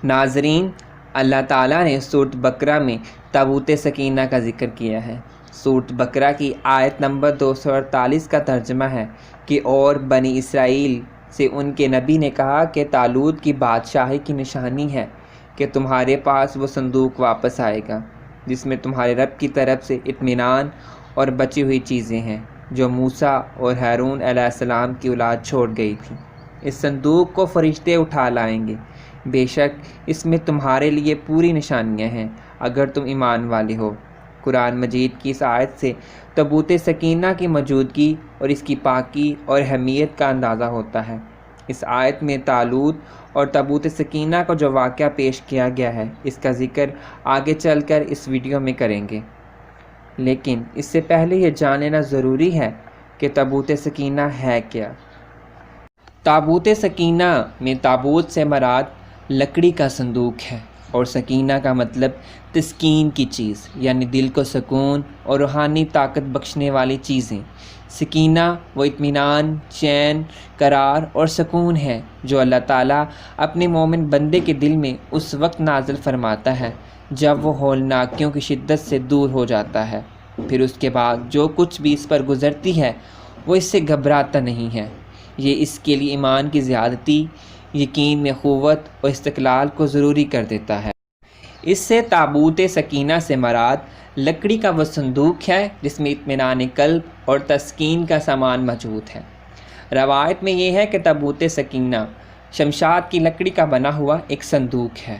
ناظرین، اللہ تعالیٰ نے سورۃ بقرہ میں تابوت سکینہ کا ذکر کیا ہے۔ سورۃ بقرہ کی آیت نمبر 248 کا ترجمہ ہے کہ اور بنی اسرائیل سے ان کے نبی نے کہا کہ طالوت کی بادشاہی کی نشانی ہے کہ تمہارے پاس وہ صندوق واپس آئے گا جس میں تمہارے رب کی طرف سے اطمینان اور بچی ہوئی چیزیں ہیں جو موسیٰ اور ہارون علیہ السلام کی اولاد چھوڑ گئی تھی۔ اس صندوق کو فرشتے اٹھا لائیں گے، بے شک اس میں تمہارے لیے پوری نشانیاں ہیں اگر تم ایمان والے ہو۔ قرآن مجید کی اس آیت سے تابوت سکینہ کی موجودگی اور اس کی پاکی اور اہمیت کا اندازہ ہوتا ہے۔ اس آیت میں طالوت اور تابوت سکینہ کو جو واقعہ پیش کیا گیا ہے اس کا ذکر آگے چل کر اس ویڈیو میں کریں گے، لیکن اس سے پہلے یہ جان لینا ضروری ہے کہ تابوت سکینہ ہے کیا۔ تابوت سکینہ میں تابوت سے مراد لکڑی کا صندوق ہے اور سکینہ کا مطلب تسکین کی چیز، یعنی دل کو سکون اور روحانی طاقت بخشنے والی چیزیں۔ سکینہ وہ اطمینان، چین، قرار اور سکون ہے جو اللہ تعالیٰ اپنے مومن بندے کے دل میں اس وقت نازل فرماتا ہے جب وہ ہولناکیوں کی شدت سے دور ہو جاتا ہے، پھر اس کے بعد جو کچھ بھی اس پر گزرتی ہے وہ اس سے گھبراتا نہیں ہے۔ یہ اس کے لیے ایمان کی زیادتی، یقین میں قوت اور استقلال کو ضروری کر دیتا ہے۔ اس سے تابوت سکینہ سے مراد لکڑی کا وہ صندوق ہے جس میں اطمینان قلب اور تسکین کا سامان موجود ہے۔ روایت میں یہ ہے کہ تابوت سکینہ شمشاد کی لکڑی کا بنا ہوا ایک صندوق ہے۔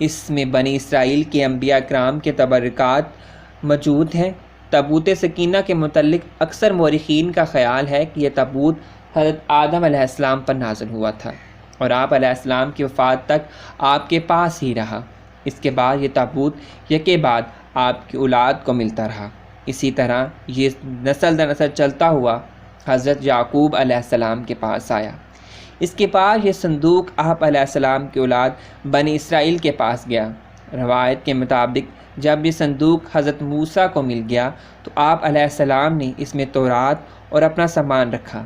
اس میں بنی اسرائیل کے انبیاء کرام کے تبرکات موجود ہیں۔ تابوت سکینہ کے متعلق اکثر مورخین کا خیال ہے کہ یہ تابوت حضرت آدم علیہ السلام پر نازل ہوا تھا اور آپ علیہ السلام کی وفات تک آپ کے پاس ہی رہا۔ اس کے بعد یہ تابوت یکے بعد آپ کی اولاد کو ملتا رہا۔ اسی طرح یہ نسل در نسل چلتا ہوا حضرت یعقوب علیہ السلام کے پاس آیا۔ اس کے بعد یہ صندوق آپ علیہ السلام کی اولاد بنی اسرائیل کے پاس گیا۔ روایت کے مطابق جب یہ صندوق حضرت موسیٰ کو مل گیا تو آپ علیہ السلام نے اس میں تورات اور اپنا سامان رکھا۔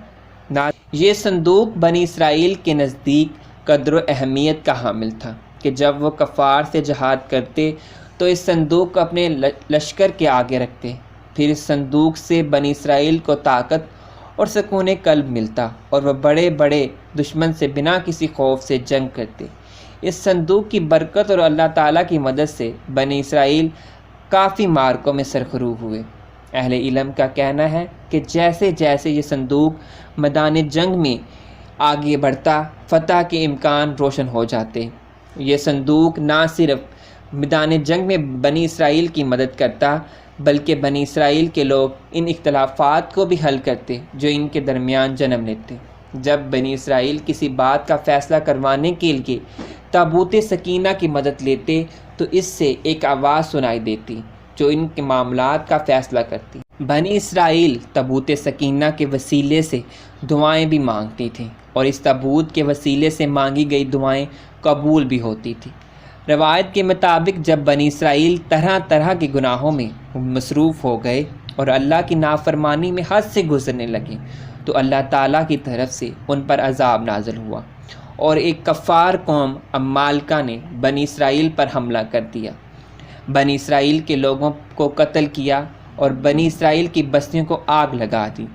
یہ صندوق بنی اسرائیل کے نزدیک قدر و اہمیت کا حامل تھا کہ جب وہ کفار سے جہاد کرتے تو اس صندوق کو اپنے لشکر کے آگے رکھتے، پھر اس صندوق سے بنی اسرائیل کو طاقت اور سکون قلب ملتا اور وہ بڑے بڑے دشمن سے بنا کسی خوف سے جنگ کرتے۔ اس صندوق کی برکت اور اللہ تعالیٰ کی مدد سے بنی اسرائیل کافی معرکوں میں سرخرو ہوئے۔ اہل علم کا کہنا ہے کہ جیسے جیسے یہ صندوق میدان جنگ میں آگے بڑھتا، فتح کے امکان روشن ہو جاتے۔ یہ صندوق نہ صرف میدان جنگ میں بنی اسرائیل کی مدد کرتا بلکہ بنی اسرائیل کے لوگ ان اختلافات کو بھی حل کرتے جو ان کے درمیان جنم لیتے۔ جب بنی اسرائیل کسی بات کا فیصلہ کروانے کے لیے تابوت سکینہ کی مدد لیتے تو اس سے ایک آواز سنائی دیتی جو ان کے معاملات کا فیصلہ کرتی۔ بنی اسرائیل تابوت سکینہ کے وسیلے سے دعائیں بھی مانگتی تھیں اور اس تابوت کے وسیلے سے مانگی گئی دعائیں قبول بھی ہوتی تھیں۔ روایت کے مطابق جب بنی اسرائیل طرح طرح کے گناہوں میں مصروف ہو گئے اور اللہ کی نافرمانی میں حد سے گزرنے لگے تو اللہ تعالیٰ کی طرف سے ان پر عذاب نازل ہوا اور ایک کفار قوم عمالقہ نے بنی اسرائیل پر حملہ کر دیا، بنی اسرائیل کے لوگوں کو قتل کیا اور بنی اسرائیل کی بستیوں کو آگ لگا دی۔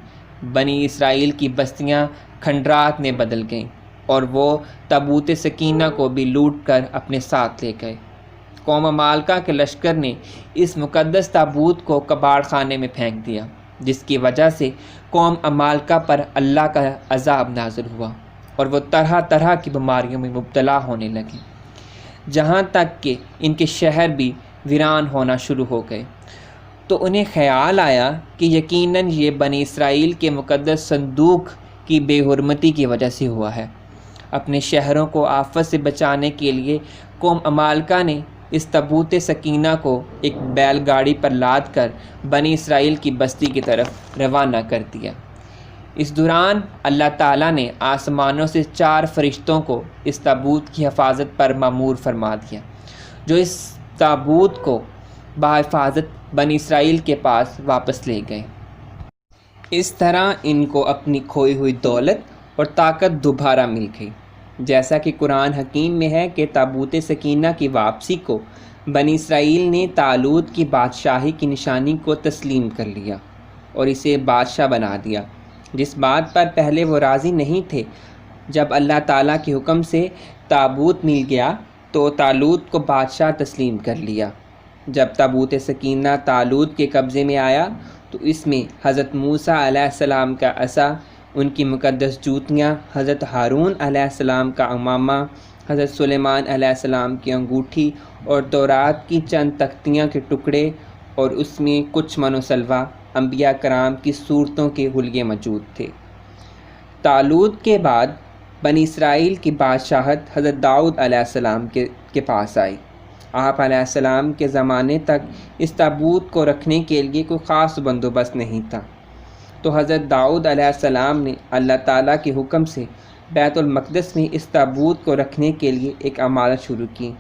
بنی اسرائیل کی بستیاں کھنڈرات میں بدل گئیں اور وہ تابوت سکینہ کو بھی لوٹ کر اپنے ساتھ لے گئے۔ قوم عمالقہ کے لشکر نے اس مقدس تابوت کو کباڑ خانے میں پھینک دیا، جس کی وجہ سے قوم عمالقہ پر اللہ کا عذاب نازل ہوا اور وہ طرح طرح کی بیماریوں میں مبتلا ہونے لگے، جہاں تک کہ ان کے شہر بھی ویران ہونا شروع ہو گئے۔ تو انہیں خیال آیا کہ یقیناً یہ بنی اسرائیل کے مقدس صندوق کی بے حرمتی کی وجہ سے ہوا ہے۔ اپنے شہروں کو آفت سے بچانے کے لیے قوم عمالقہ نے اس تابوت سکینہ کو ایک بیل گاڑی پر لاد کر بنی اسرائیل کی بستی کی طرف روانہ کر دیا۔ اس دوران اللہ تعالیٰ نے آسمانوں سے 4 فرشتوں کو اس تابوت کی حفاظت پر مأمور فرما دیا، جو اس تابوت کو بحفاظت بنی اسرائیل کے پاس واپس لے گئے۔ اس طرح ان کو اپنی کھوئی ہوئی دولت اور طاقت دوبارہ مل گئی۔ جیسا کہ قرآن حکیم میں ہے کہ تابوت سکینہ کی واپسی کو بنی اسرائیل نے طالوت کی بادشاہی کی نشانی کو تسلیم کر لیا اور اسے بادشاہ بنا دیا، جس بات پر پہلے وہ راضی نہیں تھے۔ جب اللہ تعالیٰ کے حکم سے تابوت مل گیا تو طالوت کو بادشاہ تسلیم کر لیا۔ جب تابوت سکینہ طالوت کے قبضے میں آیا تو اس میں حضرت موسیٰ علیہ السلام کا عصا، ان کی مقدس جوتیاں، حضرت ہارون علیہ السلام کا عمامہ، حضرت سلیمان علیہ السلام کی انگوٹھی اور تورات کی چند تختیاں کے ٹکڑے، اور اس میں کچھ من و سلوہ انبیاء کرام کی صورتوں کے حلیے موجود تھے۔ طالوت کے بعد بنی اسرائیل کی بادشاہت حضرت داؤد علیہ السلام کے پاس آئی۔ آپ علیہ السلام کے زمانے تک اس تابوت کو رکھنے کے لیے کوئی خاص بندوبست نہیں تھا، تو حضرت داؤد علیہ السلام نے اللہ تعالیٰ کے حکم سے بیت المقدس میں اس تابوت کو رکھنے کے لیے ایک عمارت شروع کی،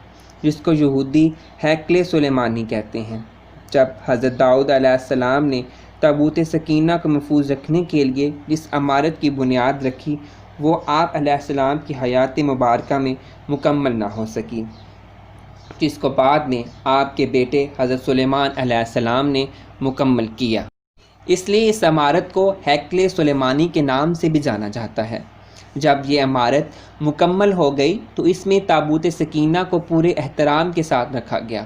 جس کو یہودی ہیکل سلیمانی کہتے ہیں۔ جب حضرت داؤد علیہ السلام نے تابوت سکینہ کو محفوظ رکھنے کے لیے جس عمارت کی بنیاد رکھی، وہ آپ علیہ السلام کی حیات مبارکہ میں مکمل نہ ہو سکی، جس کو بعد میں آپ کے بیٹے حضرت سلیمان علیہ السلام نے مکمل کیا۔ اس لیے اس عمارت کو ہیکل سلیمانی کے نام سے بھی جانا جاتا ہے۔ جب یہ عمارت مکمل ہو گئی تو اس میں تابوت سکینہ کو پورے احترام کے ساتھ رکھا گیا۔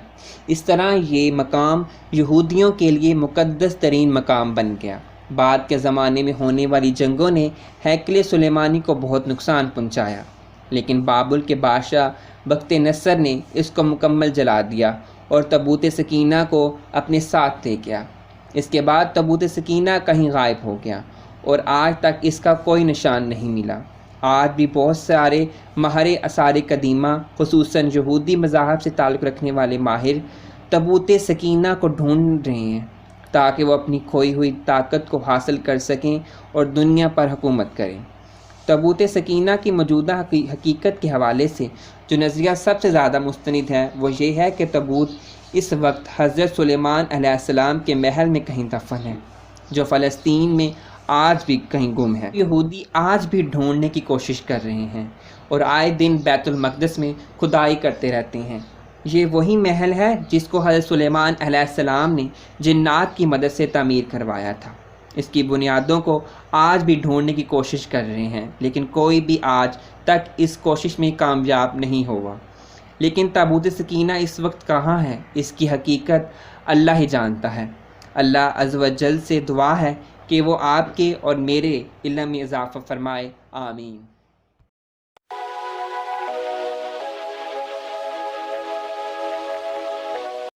اس طرح یہ مقام یہودیوں کے لیے مقدس ترین مقام بن گیا۔ بعد کے زمانے میں ہونے والی جنگوں نے ہیکل سلیمانی کو بہت نقصان پہنچایا، لیکن بابل کے بادشاہ بخت نصر نے اس کو مکمل جلا دیا اور تابوت سکینہ کو اپنے ساتھ لے گیا۔ اس کے بعد تابوت سکینہ کہیں غائب ہو گیا اور آج تک اس کا کوئی نشان نہیں ملا۔ آج بھی بہت سارے ماہر آثار قدیمہ، خصوصاً یہودی مذاہب سے تعلق رکھنے والے ماہر، تابوت سکینہ کو ڈھونڈ رہے ہیں تاکہ وہ اپنی کھوئی ہوئی طاقت کو حاصل کر سکیں اور دنیا پر حکومت کریں۔ تابوت سکینہ کی موجودہ حقیقت کے حوالے سے جو نظریہ سب سے زیادہ مستند ہے وہ یہ ہے کہ تابوت اس وقت حضرت سلیمان علیہ السلام کے محل میں کہیں دفن ہے، جو فلسطین میں آج بھی کہیں گم ہے۔ یہودی آج بھی ڈھونڈنے کی کوشش کر رہے ہیں اور آئے دن بیت المقدس میں کھدائی کرتے رہتے ہیں۔ یہ وہی محل ہے جس کو حضرت سلیمان علیہ السلام نے جنات کی مدد سے تعمیر کروایا تھا۔ اس کی بنیادوں کو آج بھی ڈھونڈنے کی کوشش کر رہے ہیں، لیکن کوئی بھی آج تک اس کوشش میں کامیاب نہیں ہوا۔ لیکن تابوت سکینہ اس وقت کہاں ہے، اس کی حقیقت اللہ ہی جانتا ہے۔ اللہ عز و جل سے دعا ہے کہ وہ آپ کے اور میرے علم میں اضافہ فرمائے، آمین۔